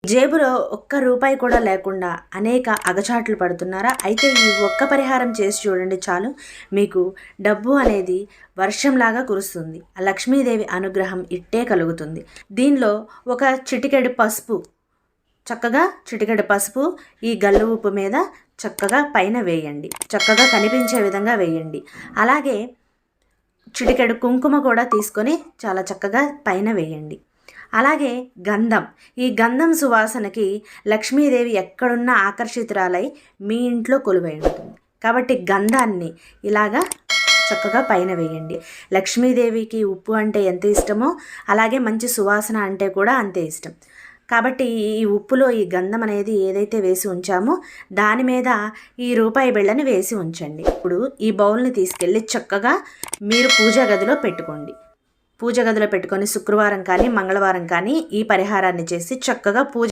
జేబులో ఒక్క రూపాయి కూడా లేకుండా అనేక అగచాట్లు పడుతున్నారా? అయితే ఈ ఒక్క పరిహారం చేసి చూడండి చాలు. మీకు డబ్బు అనేది వర్షంలాగా కురుస్తుంది. ఆ లక్ష్మీదేవి అనుగ్రహం ఇట్టే కలుగుతుంది. దీనిలో ఒక చిటికెడు పసుపు, చక్కగా చిటికెడు పసుపు ఈ గల్లు ఉప్పు మీద చక్కగా పైన వేయండి. చక్కగా కనిపించే విధంగా వేయండి. అలాగే చిటికెడు కుంకుమ కూడా తీసుకొని చాలా చక్కగా పైన వేయండి. అలాగే గంధం, ఈ గంధం సువాసనకి లక్ష్మీదేవి ఎక్కడున్నా ఆకర్షితురాలై మీ ఇంట్లో కొలువై ఉంటుంది. కాబట్టి గంధాన్ని ఇలాగా చక్కగా పైన వేయండి. లక్ష్మీదేవికి ఉప్పు అంటే ఎంత ఇష్టమో అలాగే మంచి సువాసన అంటే కూడా అంతే ఇష్టం. కాబట్టి ఈ ఉప్పులో ఈ గంధం అనేది ఏదైతే వేసి ఉంచామో దాని మీద ఈ రూపాయి బిళ్ళని వేసి ఉంచండి. ఇప్పుడు ఈ బౌల్ని తీసుకెళ్ళి చక్కగా మీరు పూజా గదిలో పెట్టుకోండి. పూజ గదిలో పెట్టుకొని శుక్రవారం కానీ మంగళవారం కానీ ఈ పరిహారాన్ని చేసి చక్కగా పూజ